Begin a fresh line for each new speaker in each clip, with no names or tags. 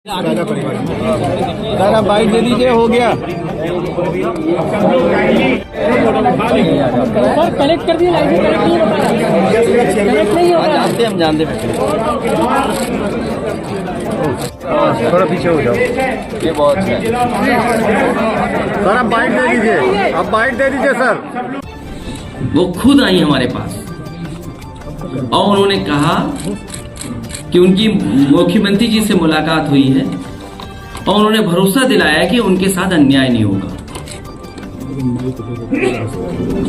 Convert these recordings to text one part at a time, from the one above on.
Sir अब bite दे दीजिए, हो गया।
सर कनेक्ट कर दिए, लाइव कनेक्ट नहीं हो रहा।
जानते हम जानते थोड़ा पीछे हो जाओ, ये बहुत अच्छा है। सर अब बाइट दे दीजिए, अब बाइट दे दीजिए सर।
वो खुद आई हमारे पास और उन्होंने कहा कि उनकी मुख्यमंत्री जी से मुलाकात हुई है और उन्होंने भरोसा दिलाया कि उनके साथ अन्याय नहीं होगा,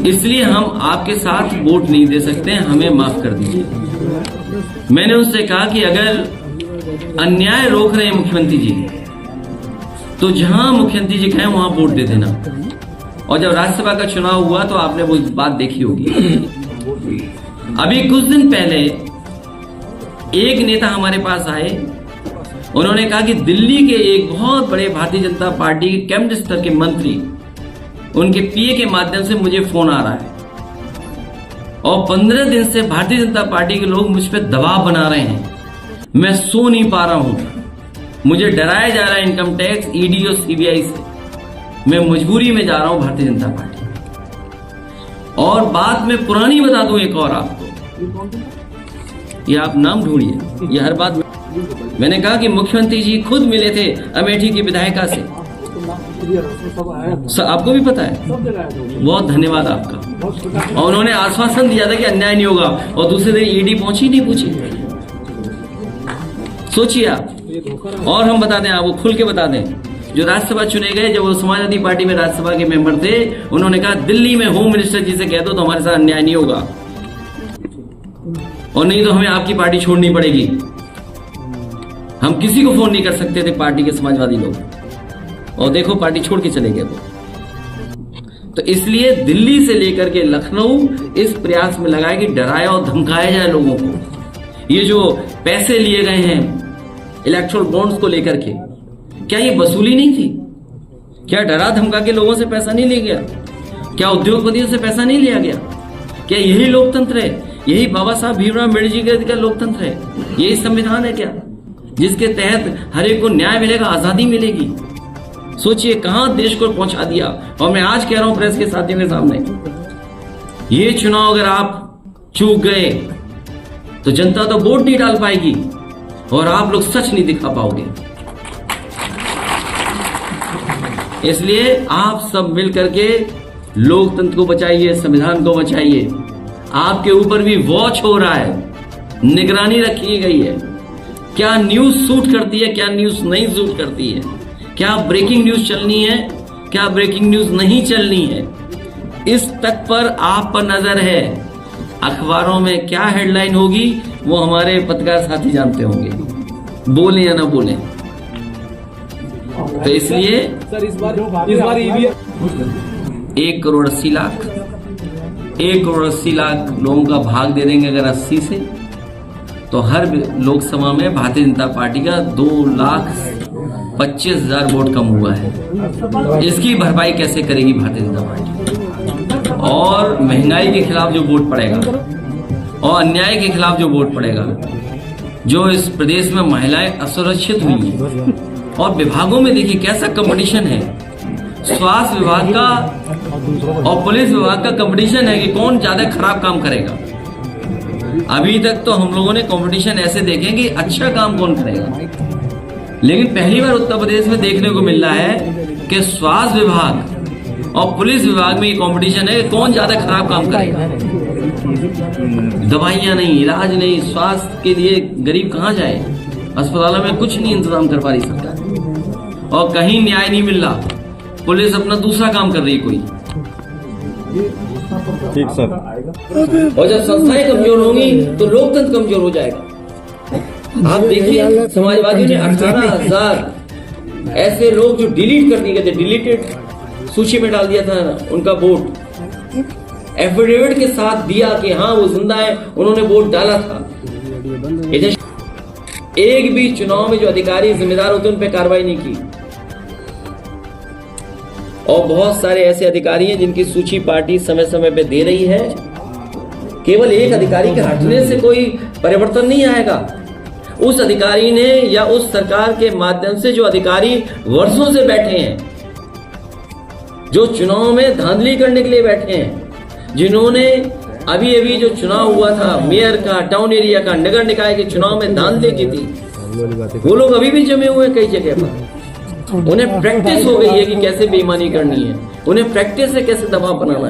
इसलिए हम आपके साथ वोट नहीं दे सकते, हमें माफ कर दीजिए। मैंने उनसे कहा कि अगर अन्याय रोक रहे हैं मुख्यमंत्री जी, तो जहां मुख्यमंत्री जी कहें वहां वोट दे देना। और जब राज्यसभा का चुनाव हुआ तो आपने वो बात देखी होगी। अभी कुछ दिन पहले एक नेता हमारे पास आए, उन्होंने कहा कि दिल्ली के एक बहुत बड़े भारतीय जनता पार्टी के कैबिनेट स्तर के मंत्री, उनके पीए के माध्यम से मुझे फोन आ रहा है और 15 दिन से भारतीय जनता पार्टी के लोग मुझ पर दबाव बना रहे हैं, मैं सो नहीं पा रहा हूं, मुझे डराया जा रहा है इनकम टैक्स, ईडी और सीबीआई से, मैं मजबूरी में जा रहा हूं भारतीय जनता पार्टी। और बात मैं पुरानी बता दूं एक और आपको, ये आप नाम ढूंढिए, ये हर बात मैंने कहा कि मुख्यमंत्री जी खुद मिले थे अमेठी की विधायिका से, आपको भी पता है, बहुत धन्यवाद आपका। और उन्होंने आश्वासन दिया था कि अन्याय नहीं होगा और दूसरे दिन ईडी पहुंची नहीं पूछी। सोचिए आप। और हम बता दें, आपको खुल के बता दें, जो राज्यसभा चुने गए, जब वो समाजवादी पार्टी में राज्यसभा के मेंबर थे, उन्होंने कहा दिल्ली में होम मिनिस्टर जी से कह दो तो हमारे साथ अन्याय नहीं होगा और नहीं तो हमें आपकी पार्टी छोड़नी पड़ेगी। हम किसी को फोन नहीं कर सकते थे पार्टी के समाजवादी लोग, और देखो पार्टी छोड़ के चले गए वो। तो इसलिए दिल्ली से लेकर के लखनऊ इस प्रयास में लगाया कि डराया और धमकाया जाए लोगों को। ये जो पैसे लिए गए हैं इलेक्टोरल बॉन्ड्स को लेकर के, क्या ये वसूली नहीं थी? क्या डरा धमका के लोगों से पैसा नहीं लिया गया? क्या उद्योगपतियों से पैसा नहीं लिया गया? क्या यही लोकतंत्र है? यही बाबा साहब भीमराव अम्बेडकर का लोकतंत्र है? यही संविधान है क्या, जिसके तहत हर एक को न्याय मिलेगा, आजादी मिलेगी? सोचिए कहां देश को पहुंचा दिया। और मैं आज कह रहा हूं प्रेस के साथियों के सामने, ये चुनाव अगर आप चूक गए तो जनता तो वोट नहीं डाल पाएगी और आप लोग सच नहीं दिखा पाओगे। इसलिए आप सब मिल करके लोकतंत्र को बचाइए, संविधान को बचाइए। आपके ऊपर भी वॉच हो रहा है, निगरानी रखी गई है, क्या न्यूज सूट करती है, क्या न्यूज नहीं सूट करती है, क्या ब्रेकिंग न्यूज चलनी है, क्या ब्रेकिंग न्यूज नहीं चलनी है, इस तक पर आप पर नजर है। अखबारों में क्या हेडलाइन होगी वो हमारे पत्रकार साथी जानते होंगे, बोलें या ना बोलें। तो इसलिए
सर इस बार
1 करोड़ 80 लाख 1 करोड़ 80 लाख लोगों का भाग दे देंगे अगर 80 से, तो हर लोकसभा में भारतीय जनता पार्टी का 2,25,000 वोट कम हुआ है। इसकी भरपाई कैसे करेगी भारतीय जनता पार्टी? और महंगाई के खिलाफ जो वोट पड़ेगा और अन्याय के खिलाफ जो वोट पड़ेगा, जो इस प्रदेश में महिलाएं असुरक्षित हुई हैं और विभागों में देखिए कैसा कंपटीशन है, स्वास्थ्य विभाग का और पुलिस विभाग का कंपटीशन है कि कौन ज्यादा खराब काम करेगा। अभी तक तो हम लोगों ने कंपटीशन ऐसे देखे कि अच्छा काम कौन करेगा, लेकिन पहली बार उत्तर प्रदेश में देखने को मिल रहा है कि स्वास्थ्य विभाग और पुलिस विभाग में ये कंपटीशन है कि कौन ज्यादा खराब काम करेगा। दवाइयां नहीं, इलाज नहीं, स्वास्थ्य के लिए गरीब कहां जाए? अस्पतालों में कुछ नहीं इंतजाम कर पा रही सरकार और कहीं न्याय नहीं मिल रहा। पुलिस अपना दूसरा काम कर रही कोई।
ठीक सर।
और जब संस्थाएं कमजोर होंगी तो लोकतंत्र कमजोर हो जाएगा। आप देखिए समाजवादियों ने 18,000 ऐसे लोग जो डिलीट कर दिए गए थे, डिलीटेड सूची में डाल दिया था उनका वोट, एफिडेविट के साथ दिया कि हाँ वो जिंदा है, उन्होंने वोट डाला था। एक भी चुनाव में जो अधिकारी जिम्मेदार होते उन पर कार्रवाई नहीं की। और बहुत सारे ऐसे अधिकारी हैं जिनकी सूची पार्टी समय समय पे दे रही है। केवल एक अधिकारी के हटने से कोई परिवर्तन नहीं आएगा। उस अधिकारी ने या उस सरकार के माध्यम से जो अधिकारी वर्षों से बैठे हैं, जो चुनाव में धांधली करने के लिए बैठे हैं, जिन्होंने अभी अभी जो चुनाव हुआ था मेयर का, टाउन एरिया का, नगर निकाय के चुनाव में धांधली की थी, वो लोग अभी भी जमे हुए हैं कई जगह पर। उन्हें प्रैक्टिस हो गई है कि कैसे बेईमानी करनी है, उन्हें प्रैक्टिस है कैसे दबाव बनाना है।